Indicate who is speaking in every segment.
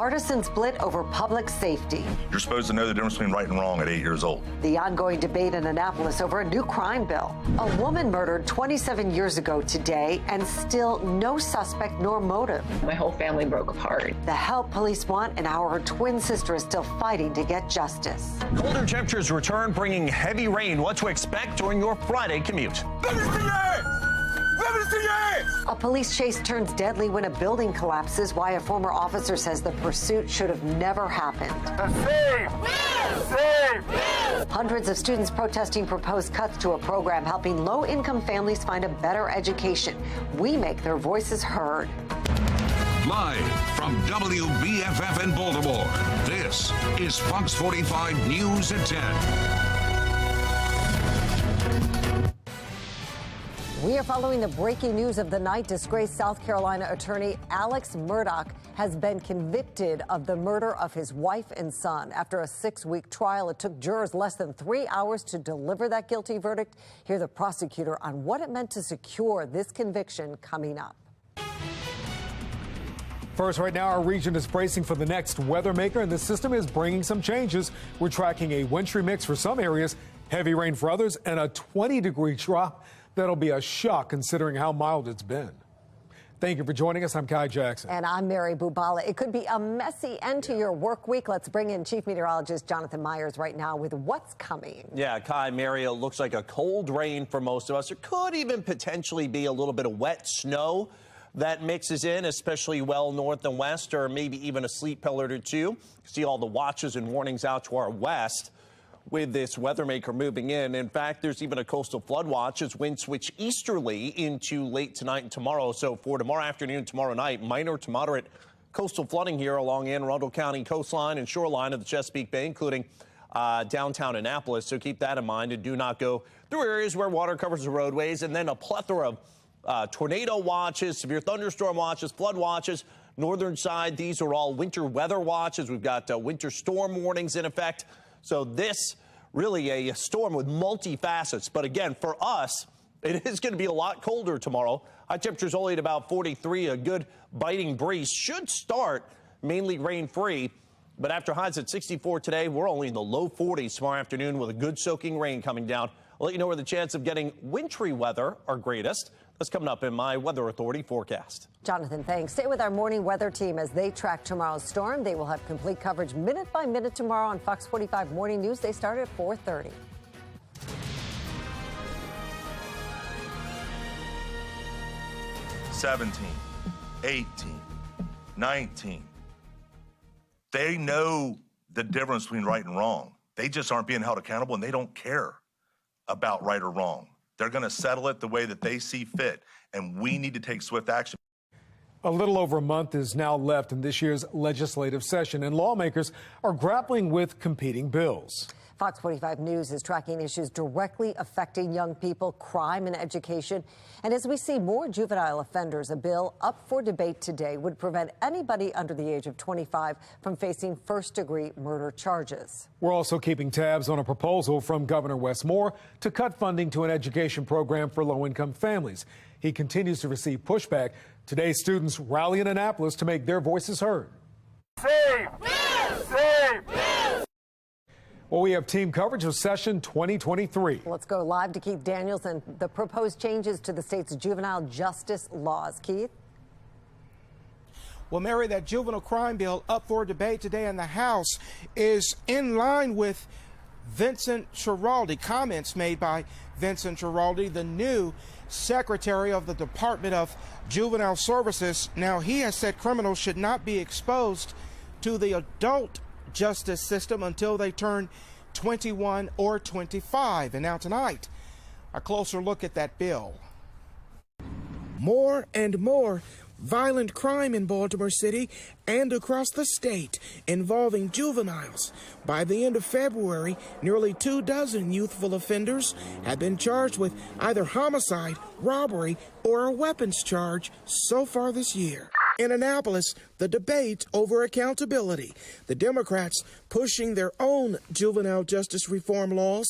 Speaker 1: partisan split over public safety.
Speaker 2: You're supposed to know the difference between right and wrong at 8 years old.
Speaker 1: The ongoing debate in Annapolis over a new crime bill. A woman murdered 27 years ago today, and still no suspect nor motive.
Speaker 3: My whole family broke apart.
Speaker 1: The help police want, and how her twin sister is still fighting to get justice.
Speaker 4: Colder temperatures return, bringing heavy rain. What to expect during your Friday commute.
Speaker 1: A police chase turns deadly when a building collapses. Why a former officer says the pursuit should have never happened. Hundreds of students protesting proposed cuts to a program helping low-income families find a better education. We make their voices heard.
Speaker 5: Live from WBFF in Baltimore, this is Fox 45 News at 10.
Speaker 1: We are following the breaking news of the night. Disgraced South Carolina attorney Alex Murdaugh has been convicted of the murder of his wife and son. After a 6-week trial, it took jurors less than 3 hours to deliver that guilty verdict. Hear the prosecutor on what it meant to secure this conviction coming up.
Speaker 6: First, right now, our region is bracing for the next weather maker, and the system is bringing some changes. We're tracking a wintry mix for some areas, heavy rain for others, and a 20-degree drop. That'll be a shock considering how mild it's been. Thank you for joining us. I'm Kai Jackson.
Speaker 1: And I'm Mary Bubala. It could be a messy end to your work week. Let's bring in Chief Meteorologist Jonathan Myers right now with what's coming.
Speaker 4: Yeah, Kai, Mary, it looks like a cold rain for most of us. There could even potentially be a little bit of wet snow that mixes in, especially well north and west, or maybe even a sleet pellet or two. See all the watches and warnings out to our west with this weather maker moving in. In fact, there's even a coastal flood watch as winds switch easterly into late tonight and tomorrow. So for tomorrow afternoon, tomorrow night, minor to moderate coastal flooding here along Anne Arundel County coastline and shoreline of the Chesapeake Bay, including downtown Annapolis. So keep that in mind and do not go through areas where water covers the roadways. And then a plethora of tornado watches, severe thunderstorm watches, flood watches. Northern side, these are all winter weather watches. We've got winter storm warnings in effect. So this really a storm with multi-facets. But again, for us, it is going to be a lot colder tomorrow. High temperatures only at about 43. A good biting breeze should start mainly rain-free. But after highs at 64 today, we're only in the low 40s tomorrow afternoon with a good soaking rain coming down. I'll let you know where the chance of getting wintry weather are greatest. That's coming up in my Weather Authority forecast.
Speaker 1: Jonathan, thanks. Stay with our morning weather team as they track tomorrow's storm. They will have complete coverage minute by minute tomorrow on Fox 45 Morning News. They start at 4:30.
Speaker 2: 17, 18, 19. They know the difference between right and wrong. They just aren't being held accountable, and they don't care about right or wrong. They're going to settle it the way that they see fit, and we need to take swift action.
Speaker 6: A little over a month is now left in this year's legislative session, and lawmakers are grappling with competing bills.
Speaker 1: Fox 45 News is tracking issues directly affecting young people, crime and education. And as we see more juvenile offenders, a bill up for debate today would prevent anybody under the age of 25 from facing first-degree murder charges.
Speaker 6: We're also keeping tabs on a proposal from Governor Wes Moore to cut funding to an education program for low-income families. He continues to receive pushback. Today, students rally in Annapolis to make their voices heard.
Speaker 7: Save! Save!
Speaker 6: Well, we have team coverage of session 2023.
Speaker 1: Let's go live to Keith Daniels and the proposed changes to the state's juvenile justice laws. Keith?
Speaker 8: Well, Mary, that juvenile crime bill up for debate today in the House is in line with Vincent Schiraldi, comments made by Vincent Schiraldi, the new Secretary of the Department of Juvenile Services. Now, he has said criminals should not be exposed to the adult justice system until they turn 21 or 25. And now tonight, a closer look at that bill.
Speaker 9: More and more violent crime in Baltimore City and across the state involving juveniles. By the end of February, nearly 24 youthful offenders have been charged with either homicide, robbery, or a weapons charge so far this year. In Annapolis, the debate over accountability. The Democrats pushing their own juvenile justice reform laws.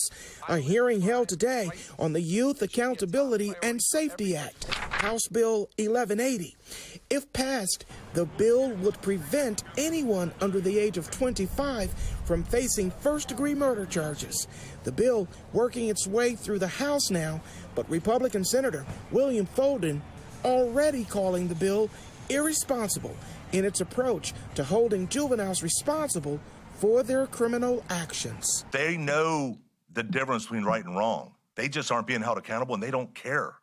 Speaker 9: A hearing held today on the Youth Accountability and Safety Act, House Bill 1180. If passed, the bill would prevent anyone under the age of 25 from facing first-degree murder charges. The bill working its way through the House now, but Republican Senator William Folden already calling the bill irresponsible in its approach to holding juveniles responsible for their criminal actions.
Speaker 2: They know the difference between right and wrong. They just aren't being held accountable, and they don't care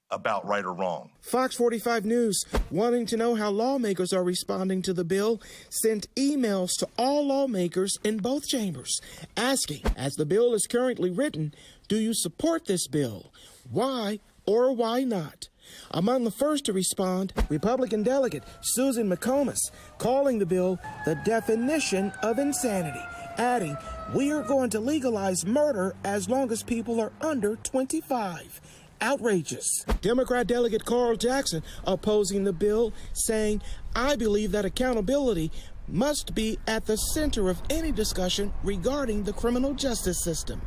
Speaker 2: about right or wrong.
Speaker 9: Fox 45 News, wanting to know how lawmakers are responding to the bill, sent emails to all lawmakers in both chambers, asking, as the bill is currently written, do you support this bill? Why or why not? Among the first to respond, Republican delegate Susan McComas, calling the bill the definition of insanity, adding, we are going to legalize murder as long as people are under 25. Outrageous. Democrat delegate Carl Jackson opposing the bill, saying, I believe that accountability must be at the center of any discussion regarding the criminal justice system.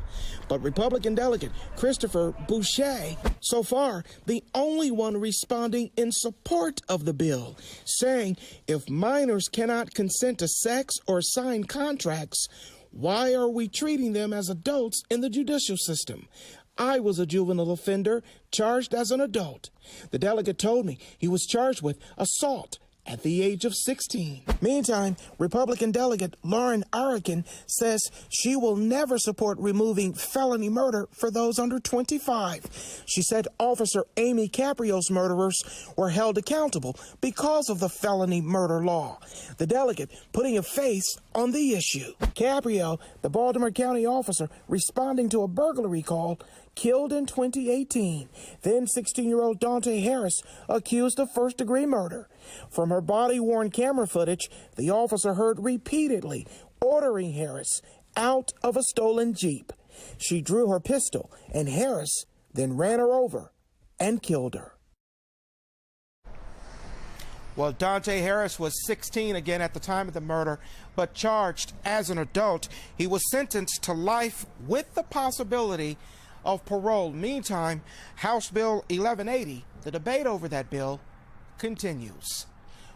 Speaker 9: But Republican delegate Christopher Boucher, so far the only one responding in support of the bill, saying if minors cannot consent to sex or sign contracts, why are we treating them as adults in the judicial system? I was a juvenile offender charged as an adult. The delegate told me he was charged with assault at the age of 16. Meantime, Republican delegate Lauren Arikin says she will never support removing felony murder for those under 25. She said Officer Amy Caprio's murderers were held accountable because of the felony murder law. The delegate putting a face on the issue. Caprio, the Baltimore County officer responding to a burglary call, killed in 2018. Then 16-year-old Dante Harris accused of first-degree murder. From her body-worn camera footage, the officer heard repeatedly ordering Harris out of a stolen Jeep. She drew her pistol, and Harris then ran her over and killed her.
Speaker 8: Well, Dante Harris was 16 again at the time of the murder, but charged as an adult. He was sentenced to life with the possibility of parole. Meantime, House Bill 1180, the debate over that bill, continues.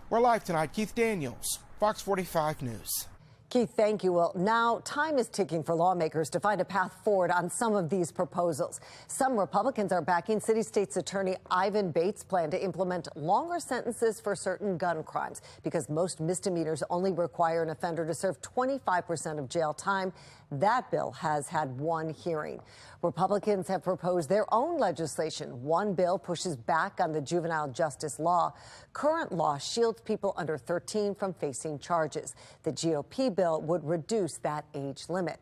Speaker 8: We're live tonight. Keith Daniels, Fox 45 News.
Speaker 1: Keith, thank you. Well, now time is ticking for lawmakers to find a path forward on some of these proposals. Some Republicans are backing City State's Attorney Ivan Bates' plan to implement longer sentences for certain gun crimes because most misdemeanors only require an offender to serve 25% of jail time. That bill has had one hearing. Republicans have proposed their own legislation. One bill pushes back on the juvenile justice law. Current law shields people under 13 from facing charges. The GOP bill would reduce that age limit.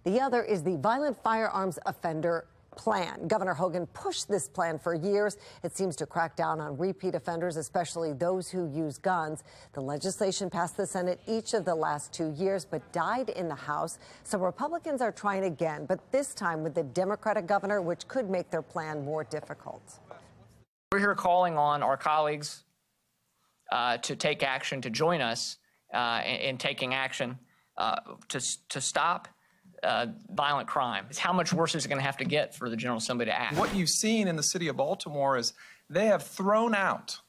Speaker 1: The other is the violent firearms offender plan. Governor Hogan pushed this plan for years. It seems to crack down on repeat offenders, especially those who use guns. The legislation passed the Senate each of the last 2 years, but died in the House. So Republicans are trying again, but this time with the Democratic governor, which could make their plan more difficult.
Speaker 10: We're here calling on our colleagues to take action, to join us in taking action to stop violent crime. How much worse is it going to have to get for the General Assembly to act?
Speaker 11: What you've seen in the city of Baltimore is they have thrown out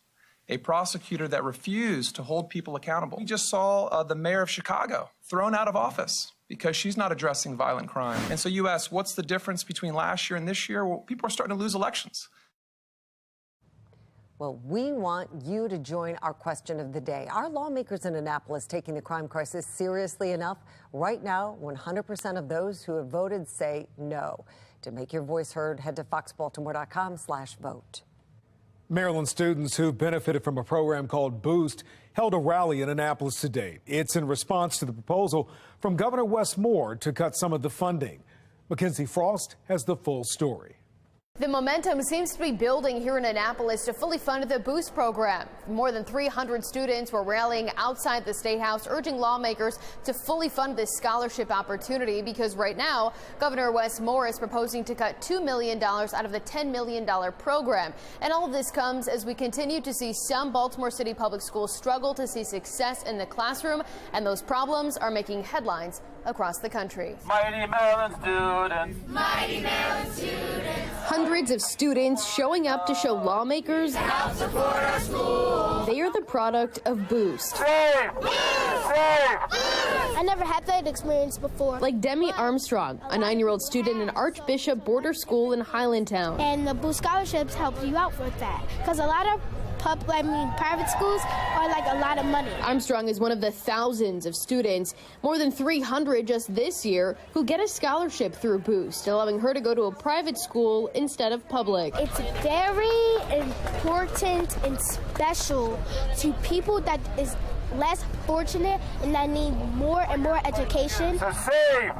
Speaker 11: a prosecutor that refused to hold people accountable. We just saw the mayor of Chicago thrown out of office because she's not addressing violent crime. And so you ask, what's the difference between last year and this year? Well, people are starting to lose elections.
Speaker 1: Well, we want you to join our question of the day. Are lawmakers in Annapolis taking the crime crisis seriously enough? Right now, 100% of those who have voted say no. To make your voice heard, head to foxbaltimore.com/vote.
Speaker 6: Maryland students who've benefited from a program called Boost held a rally in Annapolis today. It's in response to the proposal from Governor Wes Moore to cut some of the funding. Mackenzie Frost has the full story.
Speaker 12: The momentum seems to be building here in Annapolis to fully fund the Boost program. More than 300 students were rallying outside the State House, urging lawmakers to fully fund this scholarship opportunity because right now, Governor Wes Moore is proposing to cut $2 million out of the $10 million program. And all of this comes as we continue to see some Baltimore City public schools struggle to see success in the classroom, and those problems are making headlines across the country.
Speaker 7: Mighty Maryland students.
Speaker 12: Mighty Maryland students. Hundreds of students showing up to show lawmakers
Speaker 7: Help support our schools.
Speaker 12: they are the product of Boost.
Speaker 7: Save! Save!
Speaker 13: I never had that experience before.
Speaker 12: Like Demi Armstrong, a 9-year-old student in Archbishop Border School in Highlandtown.
Speaker 13: And the Boost scholarships help you out with that. Because a lot of private schools are like a lot of money.
Speaker 12: Armstrong is one of the thousands of students, more than 300 just this year, who get a scholarship through Boost, allowing her to go to a private school instead of public.
Speaker 13: It's very important and special to people that is less fortunate and that need more and more education.
Speaker 7: So save!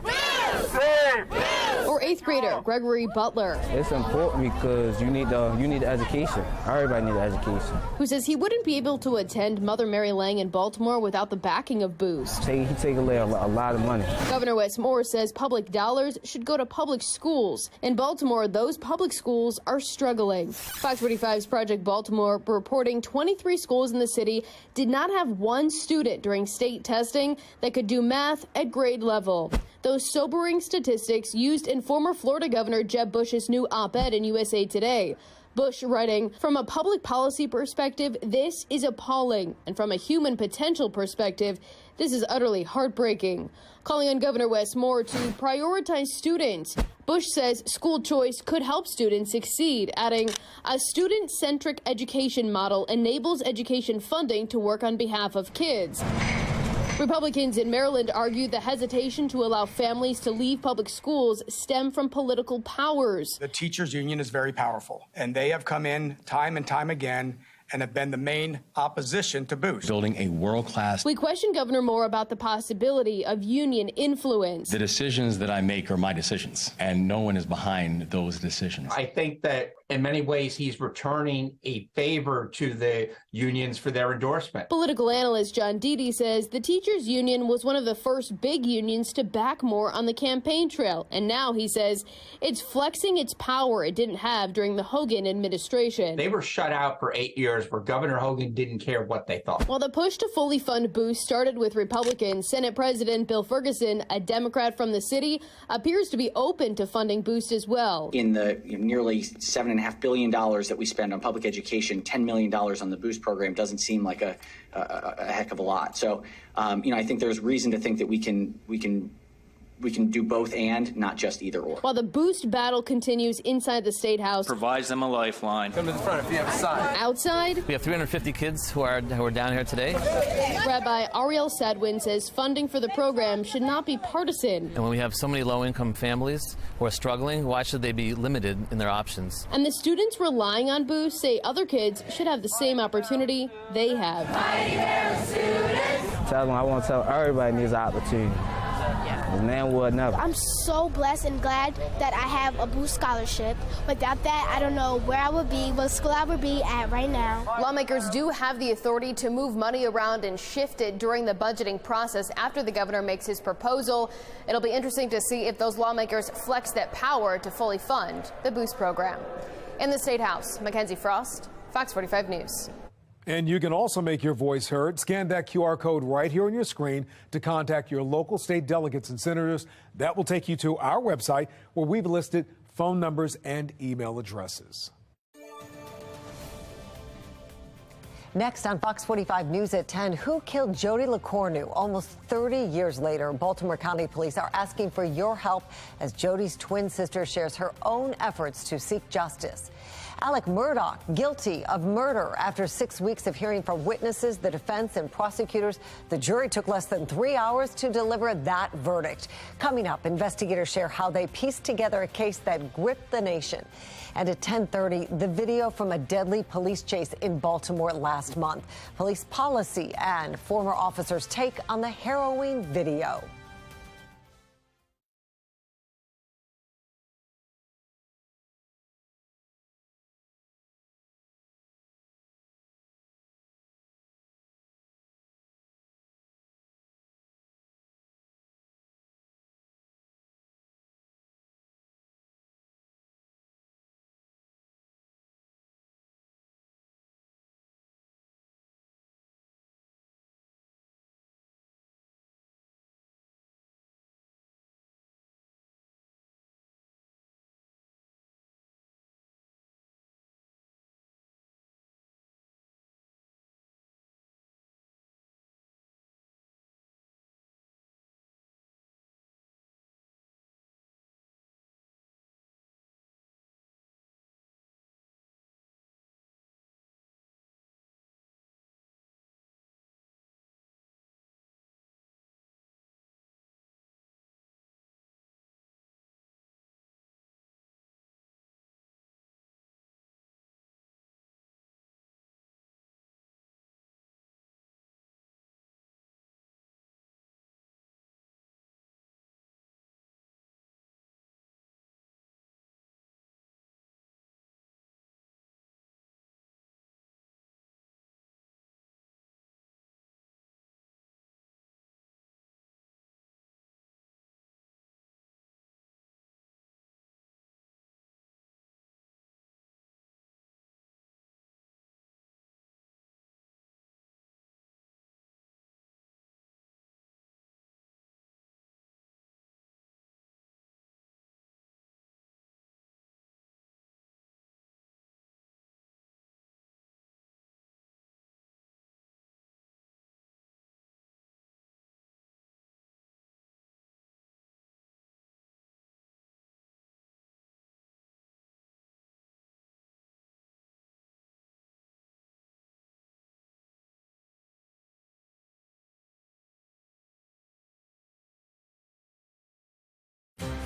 Speaker 7: Save!
Speaker 12: Or 8th grader Gregory Butler.
Speaker 14: It's important because you need the education. Everybody needs education.
Speaker 12: Who says he wouldn't be able to attend Mother Mary Lang in Baltimore without the backing of Boost.
Speaker 14: He take away a lot of money.
Speaker 12: Governor Wes Moore says public dollars should go to public schools. In Baltimore, those public schools are struggling. Fox 45's Project Baltimore reporting 23 schools in the city did not have one student during state testing that could do math at grade level. Those sobering statistics used in former Florida Governor Jeb Bush's new op-ed in USA Today. Bush writing, from a public policy perspective, this is appalling. And from a human potential perspective, this is utterly heartbreaking. Calling on Governor Wes Moore to prioritize students. Bush says school choice could help students succeed, adding, a student-centric education model enables education funding to work on behalf of kids. Republicans in Maryland argue the hesitation to allow families to leave public schools stem from political powers.
Speaker 15: The teachers union is very powerful, and they have come in time and time again and have been the main opposition to Boost.
Speaker 16: Building a world-class.
Speaker 12: We question Governor Moore about the possibility of union influence.
Speaker 16: The decisions that I make are my decisions, and no one is behind those decisions.
Speaker 17: I think that in many ways he's returning a favor to the unions for their endorsement.
Speaker 12: Political analyst John Dede says the teachers union was one of the first big unions to back Moore on the campaign trail. And now, he says, it's flexing its power it didn't have during the Hogan administration.
Speaker 17: They were shut out for 8 years where Governor Hogan didn't care what they thought.
Speaker 12: While the push to fully fund Boost started with Republicans, Senate President Bill Ferguson, a Democrat from the city, appears to be open to funding Boost as well.
Speaker 18: In the nearly $7.5 billion that we spend on public education, $10 million on the Boost program doesn't seem like a heck of a lot. So, I think there's reason to think that we can do both and not just either or.
Speaker 12: While the Boost battle continues inside the State House,
Speaker 19: provides them a lifeline.
Speaker 11: Come to the front if you have a sign.
Speaker 12: Outside,
Speaker 19: we have 350 kids who are down here today.
Speaker 12: Rabbi Ariel Sadwin says funding for the program should not be partisan.
Speaker 19: And when we have so many low-income families who are struggling, why should they be limited in their options?
Speaker 12: And the students relying on Boost say other kids should have the same opportunity they have.
Speaker 14: Tell them I want to tell everybody needs an opportunity. Man would never.
Speaker 13: I'm so blessed and glad that I have a Boost scholarship. Without that, I don't know where I would be, what school I would be at right now.
Speaker 12: Lawmakers do have the authority to move money around and shift it during the budgeting process after the governor makes his proposal. It'll be interesting to see if those lawmakers flex that power to fully fund the Boost program. In the State House, Mackenzie Frost, Fox 45 News.
Speaker 6: And you can also make your voice heard. Scan that QR code right here on your screen to contact your local state delegates and senators. That will take you to our website where we've listed phone numbers and email addresses.
Speaker 1: Next on Fox 45 News at 10, who killed Jody LaCourneau? Almost 30 years later, Baltimore County Police are asking for your help as Jody's twin sister shares her own efforts to seek justice. Alec Murdaugh, guilty of murder. After 6 weeks of hearing from witnesses, the defense and prosecutors, the jury took less than 3 hours to deliver that verdict. Coming up, investigators share how they pieced together a case that gripped the nation. And at 10:30, the video from a deadly police chase in Baltimore last month. Police policy and former officers' take on the harrowing video.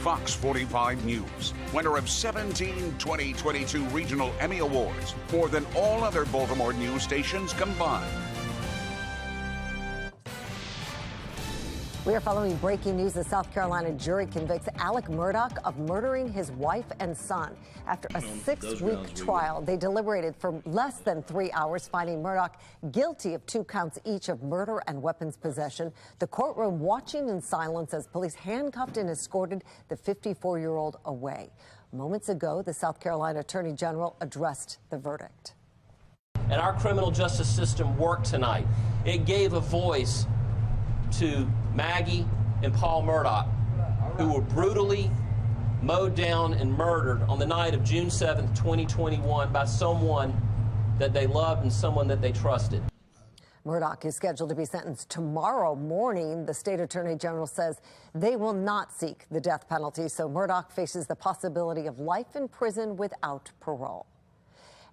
Speaker 5: Fox 45 News, winner of 17 2022 Regional Emmy Awards, more than all other Baltimore news stations combined.
Speaker 1: We are following breaking news. The South Carolina jury convicts Alex Murdaugh of murdering his wife and son. After a 6-week trial, they deliberated for less than 3 hours, finding Murdaugh guilty of 2 counts each of murder and weapons possession. The courtroom watching in silence as police handcuffed and escorted the 54-year-old away. Moments ago, the South Carolina Attorney General addressed the verdict.
Speaker 20: And our criminal justice system worked tonight. It gave a voice to Maggie and Paul Murdaugh, who were brutally mowed down and murdered on the night of June 7th, 2021 by someone that they loved and someone that they trusted.
Speaker 1: Murdaugh is scheduled to be sentenced tomorrow morning. The state attorney general says they will not seek the death penalty, so Murdaugh faces the possibility of life in prison without parole.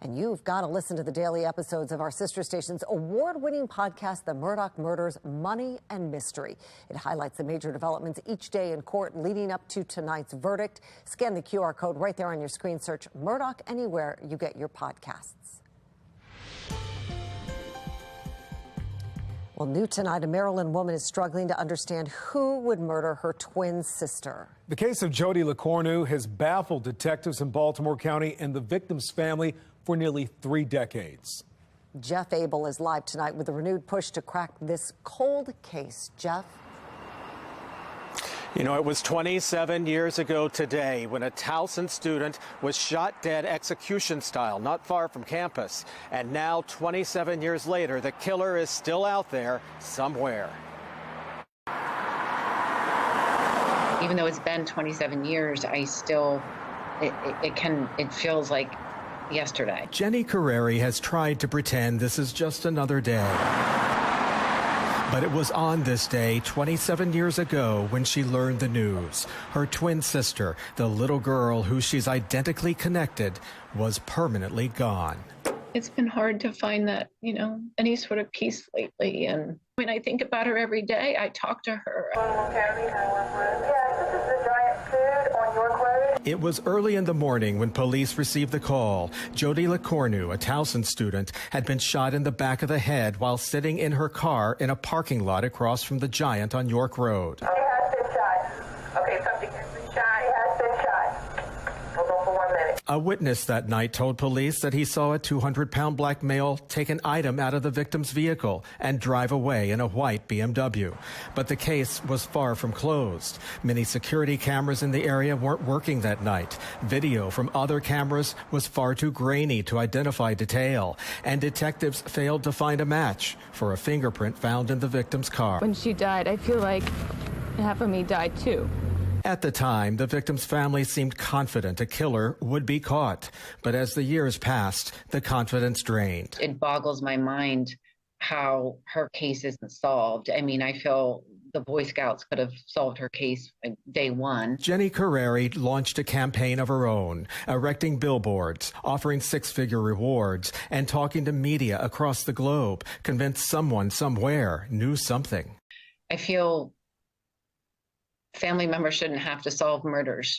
Speaker 1: And you've got to listen to the daily episodes of our sister station's award-winning podcast, The Murdaugh Murders, Money and Mystery. It highlights the major developments each day in court leading up to tonight's verdict. Scan the QR code right there on your screen. Search Murdaugh anywhere you get your podcasts. Well, new tonight, a Maryland woman is struggling to understand who would murder her twin sister.
Speaker 6: The case of Jody LeCornu has baffled detectives in Baltimore County and the victim's family for nearly 3 decades.
Speaker 1: Jeff Abel is live tonight with a renewed push to crack this cold case. Jeff?
Speaker 21: You know, it was 27 years ago today when a Towson student was shot dead execution style, not far from campus. And now, 27 years later, the killer is still out there somewhere.
Speaker 3: Even though it's been 27 years, I still, it feels like yesterday.
Speaker 21: Jenny Carreri has tried to pretend this is just another day. But it was on this day 27 years ago when she learned the news. Her twin sister, the little girl who she's identically connected, was permanently gone.
Speaker 3: It's been hard to find that, any sort of peace lately. And when I think about her every day, I talk to her.
Speaker 21: It was early in the morning when police received the call. Jody LeCornu, a Towson student, had been shot in the back of the head while sitting in her car in a parking lot across from the Giant on York Road.
Speaker 7: He has been shot. Okay, something has been shot. He has been shot. Hold on for 1 minute.
Speaker 21: A witness that night told police that he saw a 200-pound black male take an item out of the victim's vehicle and drive away in a white BMW. But the case was far from closed. Many security cameras in the area weren't working that night. Video from other cameras was far too grainy to identify detail, and detectives failed to find a match for a fingerprint found in the victim's car.
Speaker 22: When she died, I feel like half of me died too.
Speaker 21: At the time, the victim's family seemed confident a killer would be caught. But as the years passed, the confidence drained.
Speaker 3: It boggles my mind how her case isn't solved. I mean, I feel the Boy Scouts could have solved her case day one.
Speaker 21: Jenny Carreri launched a campaign of her own, erecting billboards, offering 6-figure rewards, and talking to media across the globe, convinced someone somewhere knew something.
Speaker 3: I feel family members shouldn't have to solve murders,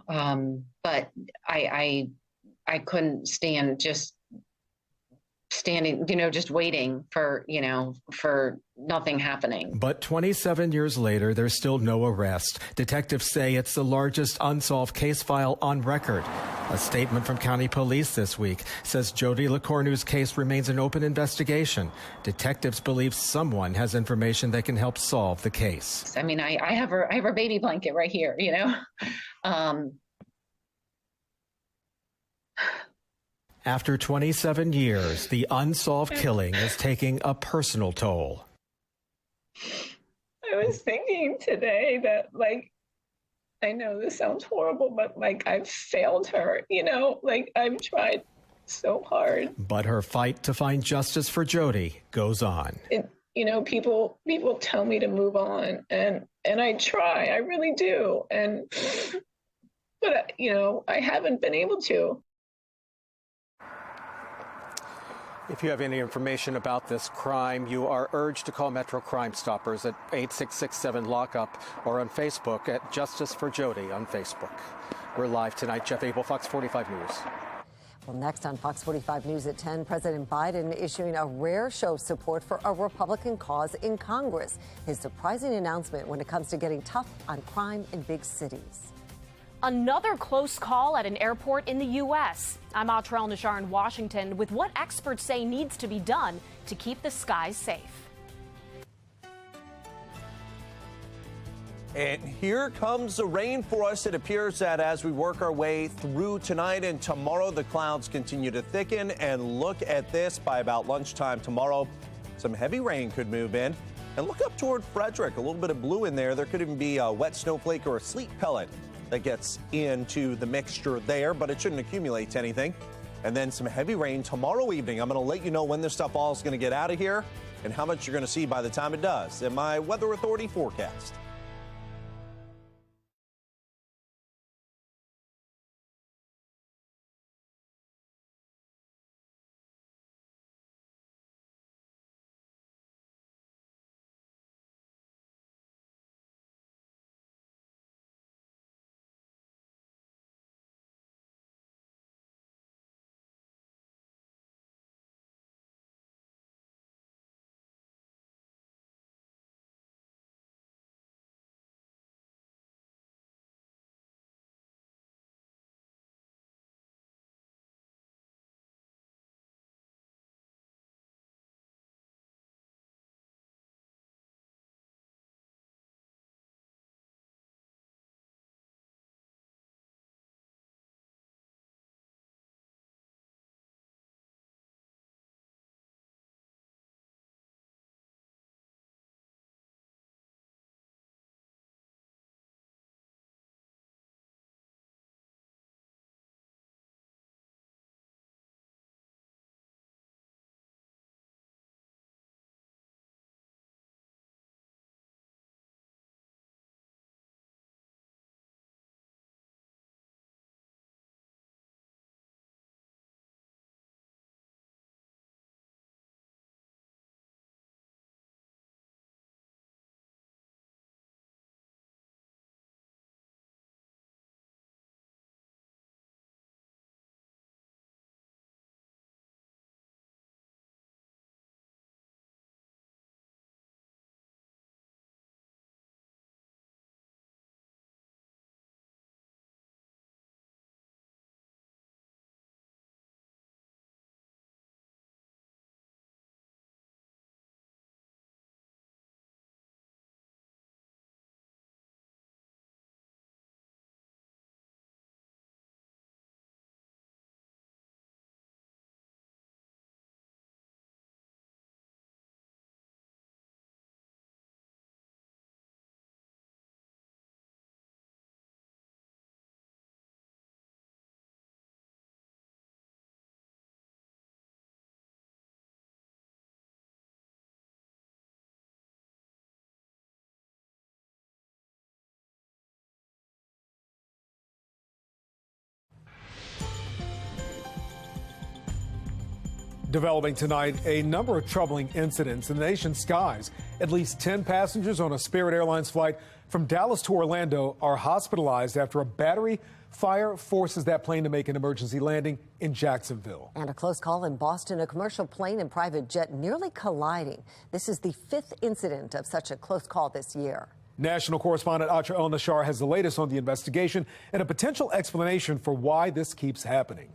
Speaker 3: but I couldn't stand just standing, just waiting for nothing happening.
Speaker 21: But 27 years later, there's still no arrest. Detectives say it's the largest unsolved case file on record. A statement from county police this week says Jody LeCornu's case remains an open investigation. Detectives believe someone has information that can help solve the case.
Speaker 3: I mean, I have her baby blanket right here,
Speaker 21: After 27 years, the unsolved killing is taking a personal toll.
Speaker 3: I was thinking today that, I know this sounds horrible, but, I've failed her, I've tried so hard.
Speaker 21: But her fight to find justice for Jody goes on.
Speaker 3: People tell me to move on, and I try, I really do. But I haven't been able to.
Speaker 21: If you have any information about this crime, you are urged to call Metro Crime Stoppers at 8667-LOCKUP or on Facebook at Justice for Jody on Facebook. We're live tonight. Jeff Abel, Fox 45 News.
Speaker 1: Well, next on Fox 45 News at 10, President Biden issuing a rare show of support for a Republican cause in Congress. His surprising announcement when it comes to getting tough on crime in big cities.
Speaker 2: Another close call at an airport in the U.S. I'm Atrell Nashar in Washington with what experts say needs to be done to keep the skies safe.
Speaker 4: And here comes the rain for us. It appears that as we work our way through tonight and tomorrow, the clouds continue to thicken. And look at this, by about lunchtime tomorrow, some heavy rain could move in. And look up toward Frederick, a little bit of blue in there. There could even be a wet snowflake or a sleet pellet that gets into the mixture there, but it shouldn't accumulate to anything. And then some heavy rain tomorrow evening. I'm going to let you know when this stuff all is going to get out of here and how much you're going to see by the time it does in my Weather Authority forecast.
Speaker 6: Developing tonight, a number of troubling incidents in the nation's skies. At least 10 passengers on a Spirit Airlines flight from Dallas to Orlando are hospitalized after a battery fire forces that plane to make an emergency landing in Jacksonville.
Speaker 1: And a close call in Boston, a commercial plane and private jet nearly colliding. This is the 5th incident of such a close call this year.
Speaker 6: National correspondent Atrell Nashar has the latest on the investigation and a potential explanation for why this keeps happening.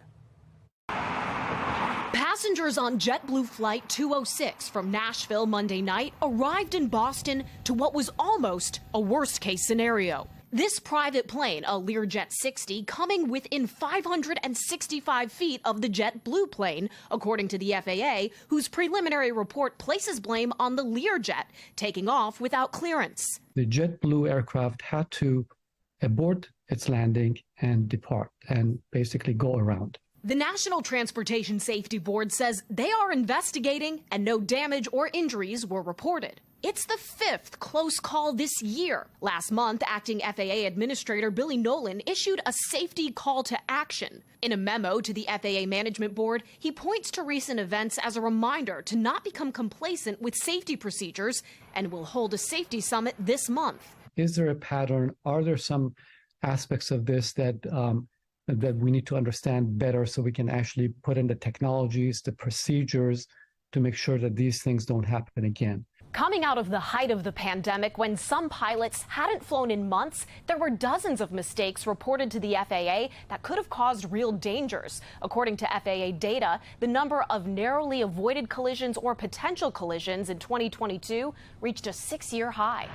Speaker 2: Passengers on JetBlue Flight 206 from Nashville Monday night arrived in Boston to what was almost a worst-case scenario. This private plane, a Learjet 60, coming within 565 feet of the JetBlue plane, according to the FAA, whose preliminary report places blame on the Learjet, taking off without clearance.
Speaker 23: The JetBlue aircraft had to abort its landing and depart and basically go around.
Speaker 2: The National Transportation Safety Board says they are investigating and no damage or injuries were reported. It's the 5th close call this year. Last month, acting FAA Administrator Billy Nolan issued a safety call to action. In a memo to the FAA Management Board, he points to recent events as a reminder to not become complacent with safety procedures and will hold a safety summit this month.
Speaker 23: Is there a pattern? Are there some aspects of this that we need to understand better so we can actually put in the technologies, the procedures to make sure that these things don't happen again?
Speaker 2: Coming out of the height of the pandemic, when some pilots hadn't flown in months, there were dozens of mistakes reported to the FAA that could have caused real dangers. According to FAA data, the number of narrowly avoided collisions or potential collisions in 2022 reached a 6-year high.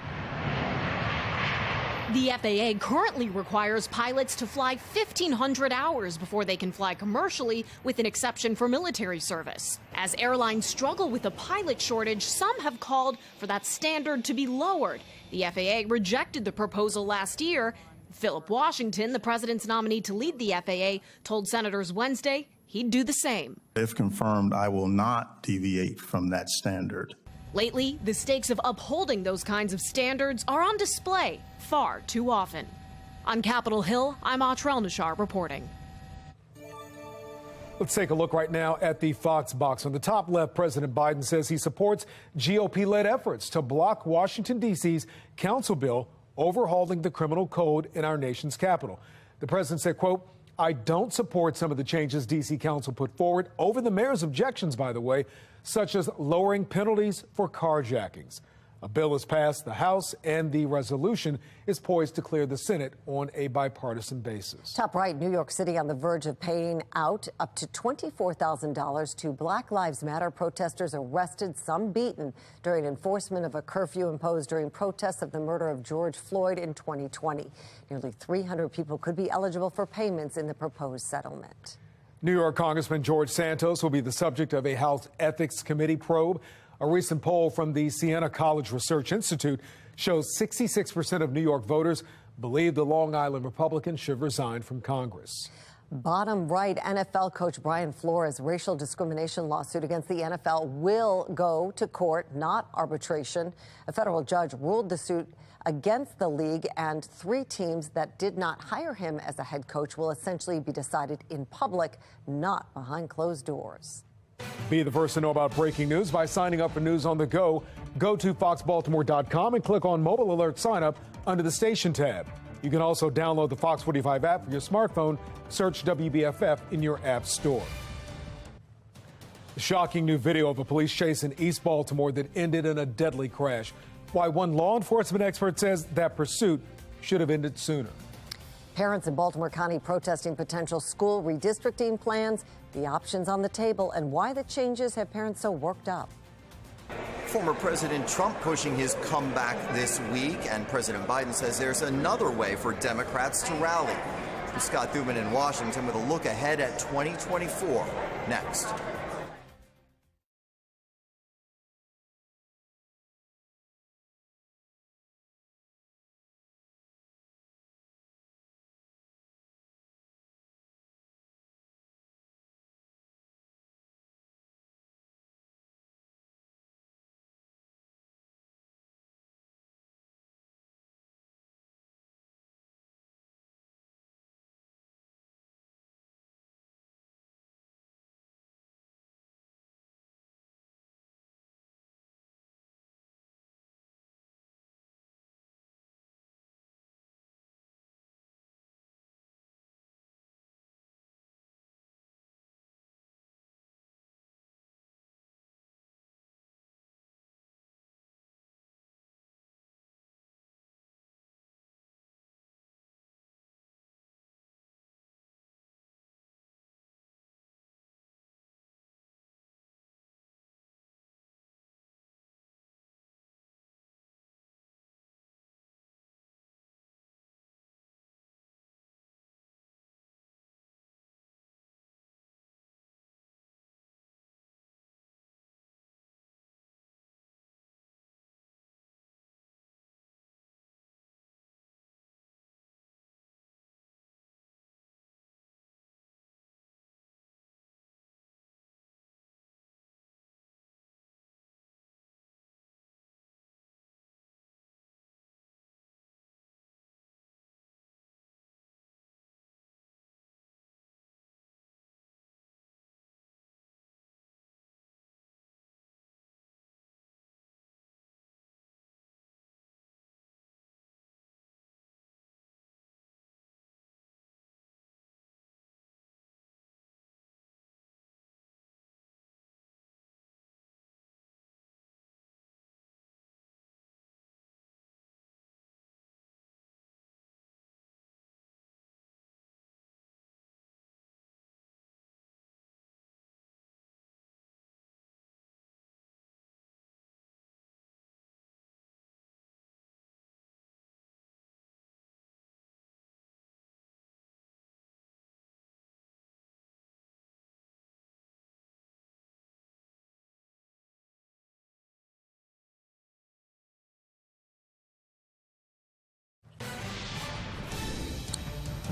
Speaker 2: The FAA currently requires pilots to fly 1,500 hours before they can fly commercially, with an exception for military service. As airlines struggle with a pilot shortage, some have called for that standard to be lowered. The FAA rejected the proposal last year. Philip Washington, the president's nominee to lead the FAA, told senators Wednesday he'd do the same.
Speaker 8: If confirmed, I will not deviate from that standard.
Speaker 2: Lately, the stakes of upholding those kinds of standards are on display far too often. On Capitol Hill, I'm Atrell Nashar reporting.
Speaker 6: Let's take a look right now at the Fox box. On the top left, President Biden says he supports GOP-led efforts to block Washington, D.C.'s council bill overhauling the criminal code in our nation's capital. The president said, quote, "I don't support some of the changes D.C. Council put forward over the mayor's objections, by the way, such as lowering penalties for carjackings." A bill has passed the House, and the resolution is poised to clear the Senate on a bipartisan basis.
Speaker 1: Top right, New York City on the verge of paying out up to $24,000 to Black Lives Matter protesters arrested, some beaten, during enforcement of a curfew imposed during protests of the murder of George Floyd in 2020. Nearly 300 people could be eligible for payments in the proposed settlement.
Speaker 6: New York Congressman George Santos will be the subject of a House Ethics Committee probe. A recent poll from the Siena College Research Institute shows 66% of New York voters believe the Long Island Republican should resign from Congress.
Speaker 1: Bottom right, NFL coach Brian Flores' racial discrimination lawsuit against the NFL will go to court, not arbitration. A federal judge ruled the suit against the league, and 3 teams that did not hire him as a head coach will essentially be decided in public, not behind closed doors.
Speaker 6: Be the first to know about breaking news by signing up for News on the Go. Go to foxbaltimore.com and click on Mobile Alert Sign Up under the Station tab. You can also download the Fox 45 app for your smartphone. Search WBFF in your app store. A shocking new video of a police chase in East Baltimore that ended in a deadly crash. Why one law enforcement expert says that pursuit should have ended sooner.
Speaker 1: Parents in Baltimore County protesting potential school redistricting plans, the options on the table, and why the changes have parents so worked up.
Speaker 9: Former President Trump pushing his comeback this week, and President Biden says there's another way for Democrats to rally. I'm Scott Thuman in Washington with a look ahead at 2024 next.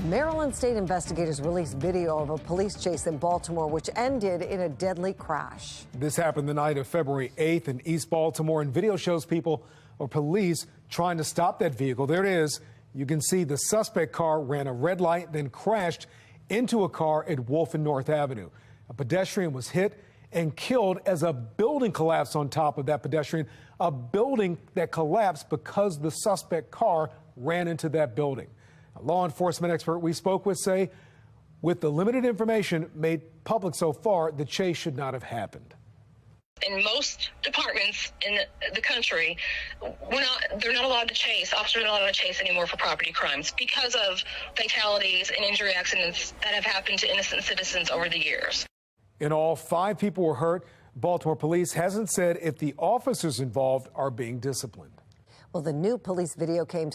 Speaker 1: Maryland state investigators released video of a police chase in Baltimore, which ended in a deadly crash.
Speaker 6: This happened the night of February 8th in East Baltimore, and video shows people or police trying to stop that vehicle. There it is. You can see the suspect car ran a red light, then crashed into a car at Wolf and North Avenue. A pedestrian was hit and killed as a building collapsed on top of that pedestrian, a building that collapsed because the suspect car ran into that building. A law enforcement expert we spoke with say, with the limited information made public so far, the chase should not have happened.
Speaker 10: In most departments in the country, they're not allowed to chase. Officers are not allowed to chase anymore for property crimes because of fatalities and injury accidents that have happened to innocent citizens over the years.
Speaker 6: In all, 5 people were hurt. Baltimore police hasn't said if the officers involved are being disciplined.
Speaker 1: Well, the new police video came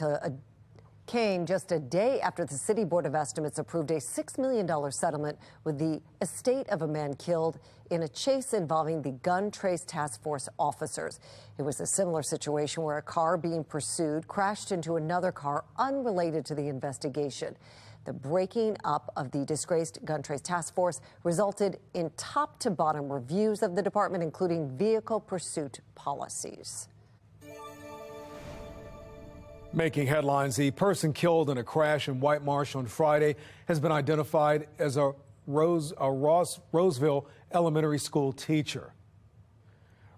Speaker 1: just a day after the City Board of Estimates approved a $6 million settlement with the estate of a man killed in a chase involving the Gun Trace Task Force officers. It was a similar situation where a car being pursued crashed into another car unrelated to the investigation. The breaking up of the disgraced Gun Trace Task Force resulted in top-to-bottom reviews of the department, including vehicle pursuit policies.
Speaker 6: Making headlines, the person killed in a crash in White Marsh on Friday has been identified as a Roseville Elementary School teacher.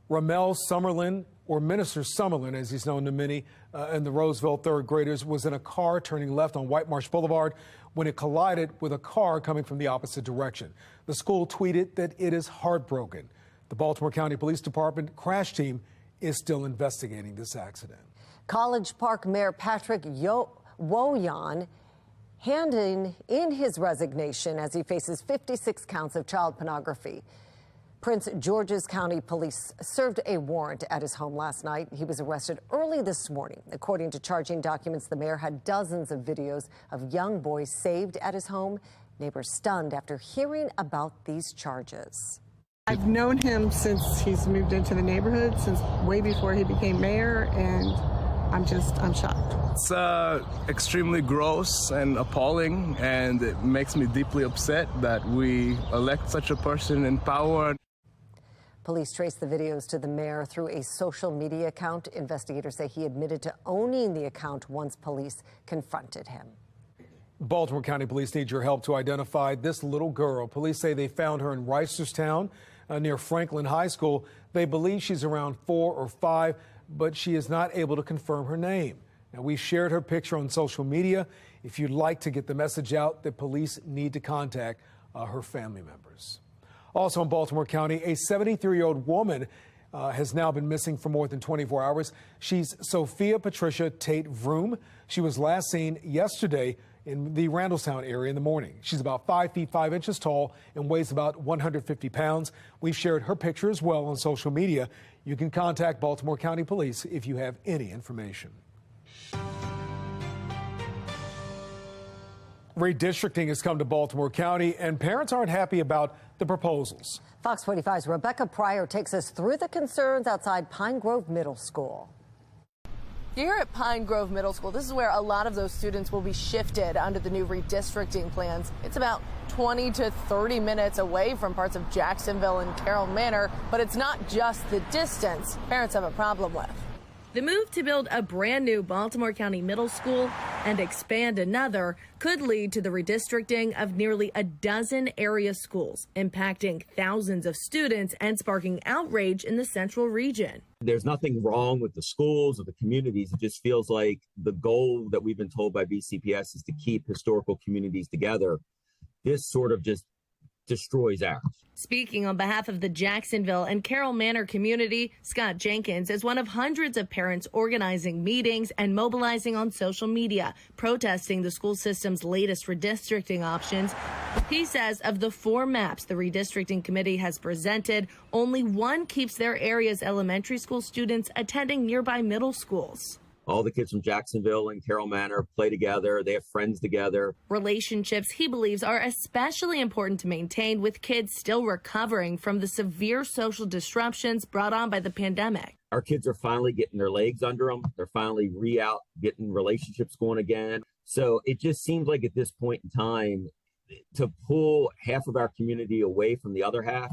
Speaker 6: Ramel Summerlin, or Minister Summerlin, as he's known to many, and the Roseville third graders, was in a car turning left on White Marsh Boulevard when it collided with a car coming from the opposite direction. The school tweeted that it is heartbroken. The Baltimore County Police Department crash team is still investigating this accident.
Speaker 1: College Park Mayor Patrick Woyan handing in his resignation as he faces 56 counts of child pornography. Prince George's County Police served a warrant at his home last night. He was arrested early this morning. According to charging documents, the mayor had dozens of videos of young boys saved at his home. Neighbors stunned after hearing about these charges.
Speaker 15: I've known him since he's moved into the neighborhood, since way before he became mayor, and I'm shocked.
Speaker 16: It's extremely gross and appalling, and it makes me deeply upset that we elect such a person in power.
Speaker 1: Police traced the videos to the mayor through a social media account. Investigators say he admitted to owning the account once police confronted him.
Speaker 6: Baltimore County Police need your help to identify this little girl. Police say they found her in Reisterstown near Franklin High School. They believe she's around 4 or 5, but she is not able to confirm her name. Now, we shared her picture on social media. If you'd like to get the message out, the police need to contact her family members. Also in Baltimore County, a 73-year-old woman has now been missing for more than 24 hours. She's Sophia Patricia Tate Vroom. She was last seen yesterday in the Randallstown area in the morning. She's about 5 feet 5 inches tall and weighs about 150 pounds. We've shared her picture as well on social media. You can contact Baltimore County Police if you have any information. Redistricting has come to Baltimore County, and parents aren't happy about the proposals.
Speaker 1: Fox 45's Rebecca Pryor takes us through the concerns outside Pine Grove Middle School.
Speaker 24: Here at Pine Grove Middle School, this is where a lot of those students will be shifted under the new redistricting plans. It's about 20 to 30 minutes away from parts of Jacksonville and Carroll Manor, but it's not just the distance parents have a problem with.
Speaker 25: The move to build a brand new Baltimore County middle school and expand another could lead to the redistricting of nearly a dozen area schools, impacting thousands of students and sparking outrage in the central region.
Speaker 26: There's nothing wrong with the schools or the communities. It just feels like the goal that we've been told by BCPS is to keep historical communities together. This sort of just destroys ours.
Speaker 25: Speaking on behalf of the Jacksonville and Carroll Manor community, Scott Jenkins is one of hundreds of parents organizing meetings and mobilizing on social media, protesting the school system's latest redistricting options. He says of the 4 maps the redistricting committee has presented, only one keeps their area's elementary school students attending nearby middle schools.
Speaker 26: All the kids from Jacksonville and Carroll Manor play together. They have friends together.
Speaker 25: Relationships he believes are especially important to maintain with kids still recovering from the severe social disruptions brought on by the pandemic.
Speaker 26: Our kids are finally getting their legs under them. They're finally out getting relationships going again. So it just seems like at this point in time, to pull half of our community away from the other half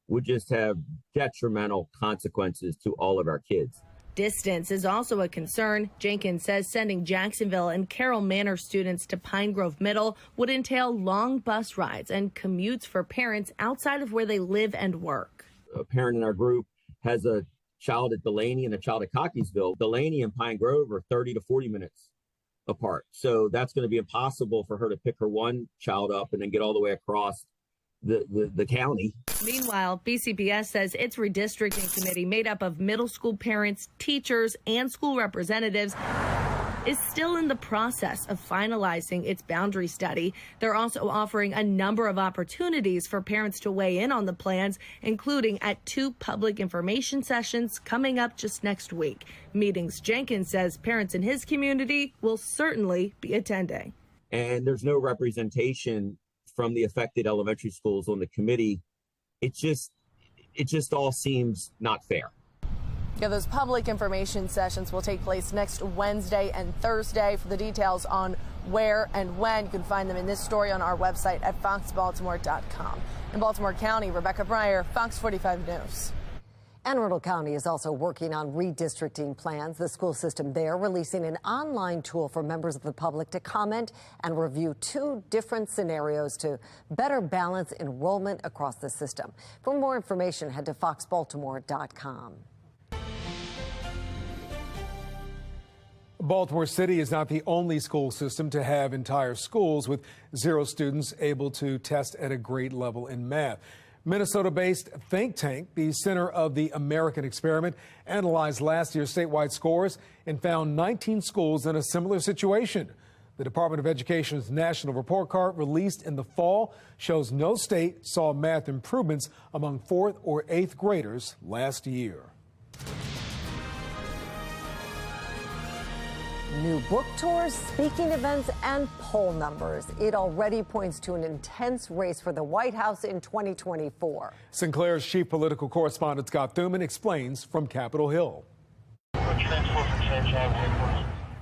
Speaker 26: would just have detrimental consequences to all of our kids.
Speaker 25: Distance is also a concern. Jenkins says sending Jacksonville and Carroll Manor students to Pine Grove Middle would entail long bus rides and commutes for parents outside of where they live and work.
Speaker 26: A parent in our group has a child at Delaney and a child at Cockeysville. Delaney and Pine Grove are 30 to 40 minutes apart. So that's going to be impossible for her to pick her one child up and then get all the way across the county.
Speaker 25: Meanwhile, BCPS says its redistricting committee, made up of middle school parents, teachers, and school representatives, is still in the process of finalizing its boundary study. They're also offering a number of opportunities for parents to weigh in on the plans, including at 2 public information sessions coming up just next week. Meetings Jenkins says parents in his community will certainly be attending.
Speaker 26: And there's no representation from the affected elementary schools on the committee. It just all seems not fair.
Speaker 24: Yeah, those public information sessions will take place next Wednesday and Thursday. For the details on where and when, you can find them in this story on our website at foxbaltimore.com. In Baltimore County, Rebecca Breyer, Fox 45 News.
Speaker 1: Anne Arundel County is also working on redistricting plans. The school system there releasing an online tool for members of the public to comment and review 2 different scenarios to better balance enrollment across the system. For more information, head to foxbaltimore.com.
Speaker 6: Baltimore City is not the only school system to have entire schools with 0 students able to test at a grade level in math. Minnesota-based think tank, the Center of the American Experiment, analyzed last year's statewide scores and found 19 schools in a similar situation. The Department of Education's national report card released in the fall shows no state saw math improvements among 4th or 8th graders last year.
Speaker 1: New book tours, speaking events, and poll numbers. It already points to an intense race for the White House in 2024.
Speaker 6: Sinclair's chief political correspondent Scott Thuman explains from Capitol Hill.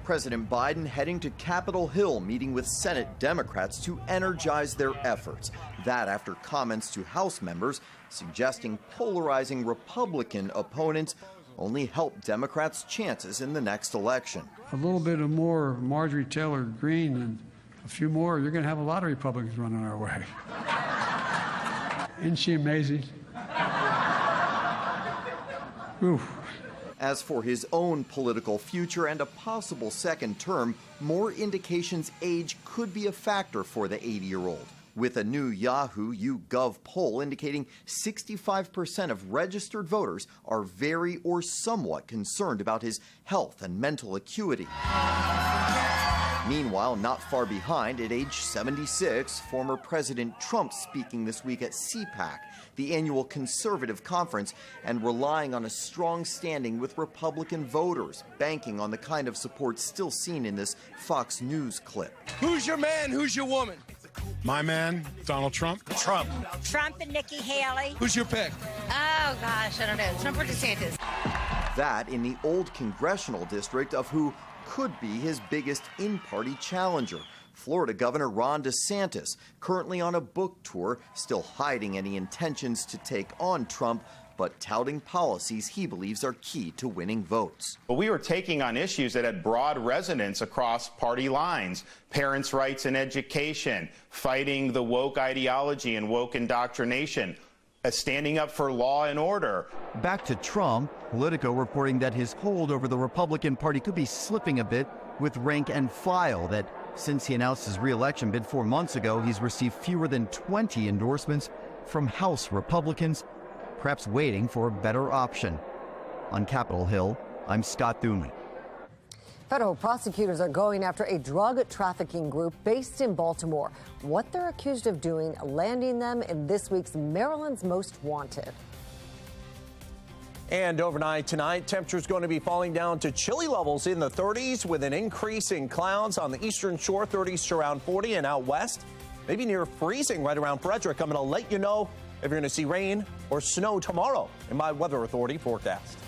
Speaker 9: President Biden heading to Capitol Hill, meeting with Senate Democrats to energize their efforts. That after comments to House members suggesting polarizing Republican opponents only help Democrats' chances in the next election.
Speaker 11: A little bit of more Marjorie Taylor Greene and a few more, you're going to have a lot of Republicans running our way. Isn't she amazing? Oof.
Speaker 9: As for his own political future and a possible second term, more indications age could be a factor for the 80-year-old. With a new Yahoo YouGov poll indicating 65% of registered voters are very or somewhat concerned about his health and mental acuity. Meanwhile, not far behind, at age 76, former President Trump speaking this week at CPAC, the annual conservative conference, and relying on a strong standing with Republican voters, banking on the kind of support still seen in this Fox News clip.
Speaker 13: Who's your man? Who's your woman?
Speaker 14: My man, Donald Trump.
Speaker 13: Trump.
Speaker 17: Trump and Nikki Haley.
Speaker 13: Who's your pick?
Speaker 17: Oh, gosh, I don't know. Trump or DeSantis?
Speaker 9: That in the old congressional district of who could be his biggest in-party challenger, Florida Governor Ron DeSantis, currently on a book tour, still hiding any intentions to take on Trump, but touting policies he believes are key to winning votes.
Speaker 18: But we were taking on issues that had broad resonance across party lines: parents' rights and education, fighting the woke ideology and woke indoctrination, standing up for law and order.
Speaker 19: Back to Trump, Politico reporting that his hold over the Republican Party could be slipping a bit with rank and file, that since he announced his re-election bid 4 months ago, he's received fewer than 20 endorsements from House Republicans, perhaps waiting for a better option. On Capitol Hill, I'm Scott Thuman.
Speaker 1: Federal prosecutors are going after a drug trafficking group based in Baltimore. What they're accused of doing, landing them in this week's Maryland's Most Wanted.
Speaker 4: And overnight tonight, temperatures going to be falling down to chilly levels in the 30s with an increase in clouds on the eastern shore, 30s to around 40, and out west, maybe near freezing right around Frederick. I'm going to let you know if you're going to see rain or snow tomorrow in my Weather Authority forecast.